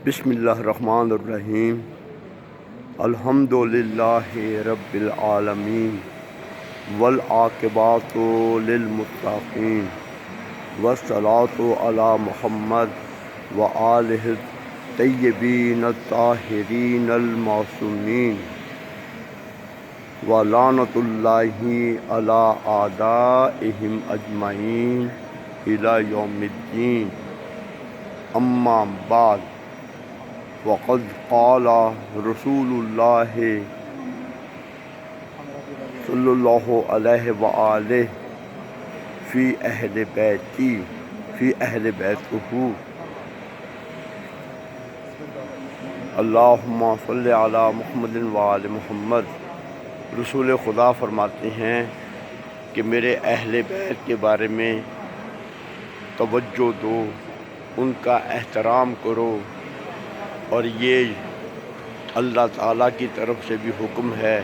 بسم اللہ الرحمن الرحیم الحمد للہ رب العالمین والعاقبۃ للمتقین والصلاۃ علی محمد وآلہ الطیبین الطاہرین المعصومین ولعنۃ اللہ علی اعدائہم اجمعین الی یوم الدین. اما بعد وقد قال رسول اللہ صلی اللہ علیہ وآلہ فی اہل بیتہ اللہم صلی علی محمد وآل محمد. رسول خدا فرماتے ہیں کہ میرے اہل بیت کے بارے میں توجہ دو، ان کا احترام کرو، اور یہ اللہ تعالیٰ کی طرف سے بھی حکم ہے.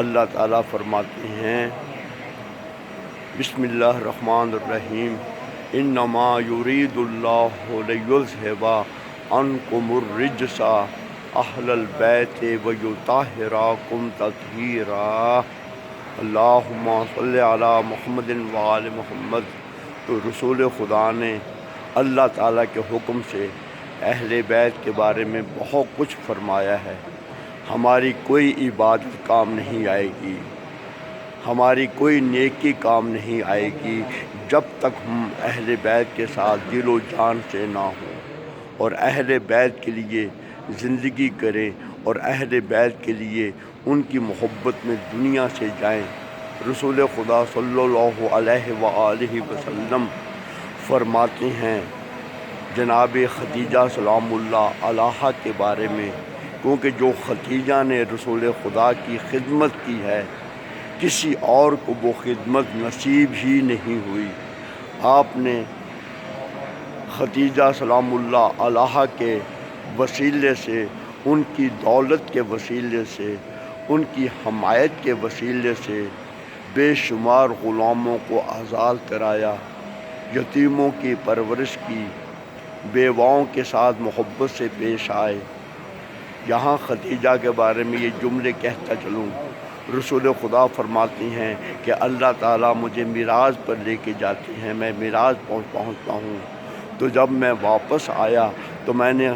اللہ تعالیٰ فرماتے ہیں بسم اللہ الرحمن الرحیم انما یرید اللہ لیذھب عنکم الرجس اہل البیت ویطہرکم تطہیرا. اللہم صلی علی محمد وآل محمد. تو رسول خدا نے اللہ تعالیٰ کے حکم سے اہل بیت کے بارے میں بہت کچھ فرمایا ہے. ہماری کوئی عبادت کام نہیں آئے گی، ہماری کوئی نیکی کام نہیں آئے گی جب تک ہم اہل بیت کے ساتھ دل و جان سے نہ ہوں، اور اہل بیت کے لیے زندگی کریں، اور اہل بیت کے لیے ان کی محبت میں دنیا سے جائیں. رسول خدا صلی اللہ علیہ وآلہ وسلم فرماتے ہیں جناب خدیجہ سلام اللہ علیہا کے بارے میں، کیونکہ جو خدیجہ نے رسول خدا کی خدمت کی ہے کسی اور کو وہ خدمت نصیب ہی نہیں ہوئی. آپ نے خدیجہ سلام اللہ علیہا کے وسیلے سے، ان کی دولت کے وسیلے سے، ان کی حمایت کے وسیلے سے بے شمار غلاموں کو آزاد کرایا، یتیموں کی پرورش کی، بیواؤں کے ساتھ محبت سے پیش آئے. یہاں خدیجہ کے بارے میں یہ جملے کہتا چلوں. رسول خدا فرماتی ہیں کہ اللہ تعالیٰ مجھے معراج پر لے کے جاتے ہیں، میں معراج پہنچتا ہوں. تو جب میں واپس آیا تو میں نے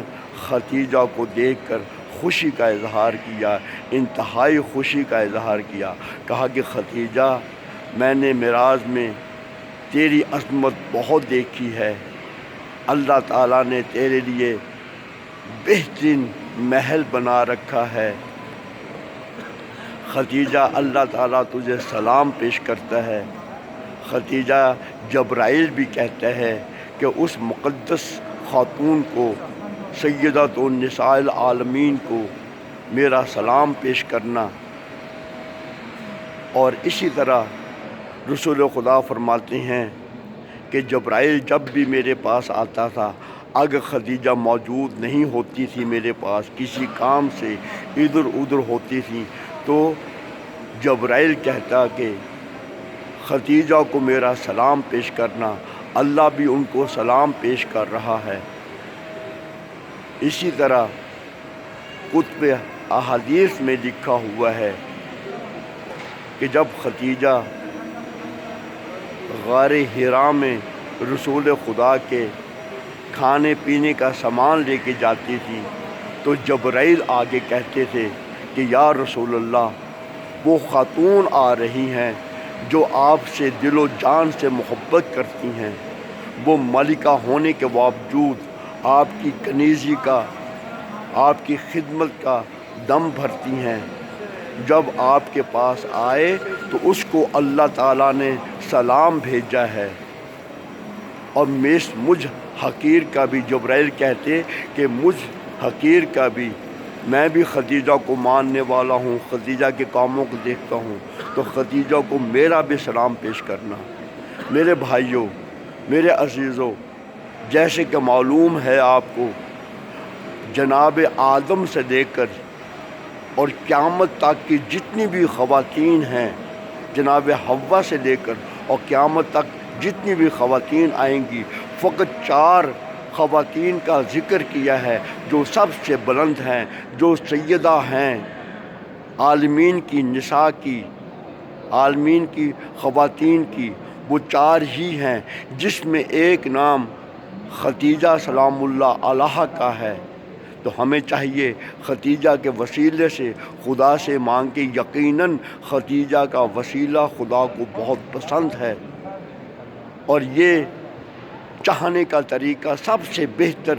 خدیجہ کو دیکھ کر خوشی کا اظہار کیا، انتہائی خوشی کا اظہار کیا. کہا کہ خدیجہ، میں نے معراج میں تیری عظمت بہت دیکھی ہے، اللہ تعالیٰ نے تیرے لیے بہترین محل بنا رکھا ہے. خدیجہ، اللہ تعالیٰ تجھے سلام پیش کرتا ہے. خدیجہ، جبرائیل بھی کہتا ہے کہ اس مقدس خاتون کو، سیدۃ النساء العالمین کو میرا سلام پیش کرنا. اور اسی طرح رسول خدا فرماتے ہیں کہ جبرائیل جب بھی میرے پاس آتا تھا، اگر خدیجہ موجود نہیں ہوتی تھی میرے پاس، کسی کام سے ادھر ادھر ہوتی تھی، تو جبرائیل کہتا کہ خدیجہ کو میرا سلام پیش کرنا، اللہ بھی ان کو سلام پیش کر رہا ہے. اسی طرح کتب احادیث میں لکھا ہوا ہے کہ جب خدیجہ غار حرا میں رسول خدا کے کھانے پینے کا سامان لے کے جاتی تھی تو جبرائیل آگے کہتے تھے کہ یا رسول اللہ، وہ خاتون آ رہی ہیں جو آپ سے دل و جان سے محبت کرتی ہیں، وہ ملکہ ہونے کے باوجود آپ کی کنیزی کا، آپ کی خدمت کا دم بھرتی ہیں. جب آپ کے پاس آئے تو اس کو اللہ تعالیٰ نے سلام بھیجا ہے. اور مجھ حقیر کا بھی، جبرائیل کہتے کہ مجھ حقیر کا بھی، میں بھی خدیجہ کو ماننے والا ہوں، خدیجہ کے کاموں کو دیکھتا ہوں، تو خدیجہ کو میرا بھی سلام پیش کرنا. میرے بھائیوں، میرے عزیزوں، جیسے کہ معلوم ہے آپ کو، جناب آدم سے لے کر اور قیامت تک کی جتنی بھی خواتین ہیں، جناب حوا سے لے کر اور قیامت تک جتنی بھی خواتین آئیں گی، فقط 4 خواتین کا ذکر کیا ہے جو سب سے بلند ہیں، جو سیدہ ہیں عالمین کی، نساء کی، عالمین کی، خواتین کی، وہ 4 ہی ہیں، جس میں ایک نام خدیجہ سلام اللہ علیہا کا ہے۔ تو ہمیں چاہیے خدیجہ کے وسیلے سے خدا سے مانگے، یقیناً خدیجہ کا وسیلہ خدا کو بہت پسند ہے، اور یہ چاہنے کا طریقہ سب سے بہتر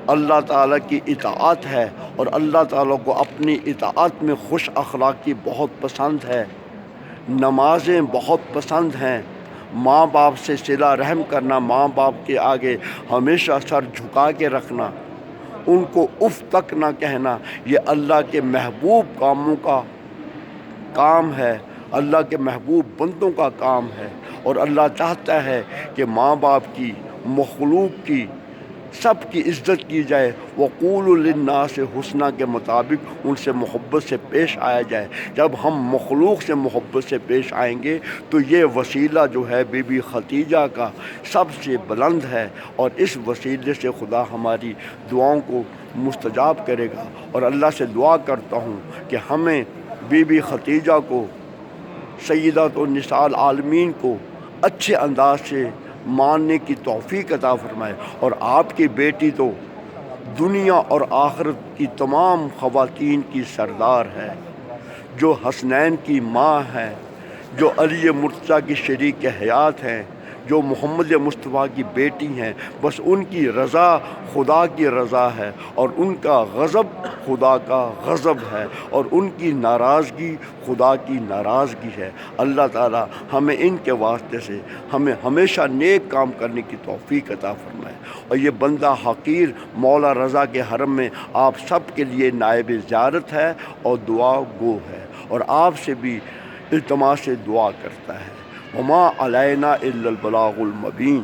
اللہ تعالیٰ کی اطاعت ہے، اور اللہ تعالیٰ کو اپنی اطاعت میں خوش اخلاقی بہت پسند ہے، نمازیں بہت پسند ہیں، ماں باپ سے صلہ رحم کرنا، ماں باپ کے آگے ہمیشہ سر جھکا کے رکھنا، ان کو اف تک نہ کہنا، یہ اللہ کے محبوب کاموں کا کام ہے، اللہ کے محبوب بندوں کا کام ہے، اور اللہ چاہتا ہے کہ ماں باپ کی، مخلوق کی، سب کی عزت کی جائے۔ وَقُولُوا لِلنَّاسِ حُسْنًا کے مطابق ان سے محبت سے پیش آیا جائے۔ جب ہم مخلوق سے محبت سے پیش آئیں گے تو یہ وسیلہ جو ہے بی بی خدیجہ کا سب سے بلند ہے، اور اس وسیلے سے خدا ہماری دعاؤں کو مستجاب کرے گا۔ اور اللہ سے دعا کرتا ہوں کہ ہمیں بی بی خدیجہ کو، سیدۃ النساء العالمین کو اچھے انداز سے ماننے کی توفیق عطا فرمائے، اور آپ کی بیٹی تو دنیا اور آخرت کی تمام خواتین کی سردار ہے، جو حسنین کی ماں ہے، جو علی مرتضیٰ کی شریک حیات ہیں، جو محمد مصطفیٰ کی بیٹی ہیں۔ بس ان کی رضا خدا کی رضا ہے، اور ان کا غضب خدا کا غضب ہے، اور ان کی ناراضگی خدا کی ناراضگی ہے۔ اللہ تعالی ہمیں ان کے واسطے سے ہمیں ہمیشہ نیک کام کرنے کی توفیق عطا فرمائے۔ اور یہ بندہ حقیر مولا رضا کے حرم میں آپ سب کے لیے نائب زیارت ہے اور دعا گو ہے، اور آپ سے بھی التماس سے دعا کرتا ہے۔ وما علینا الا البلاغ المبین۔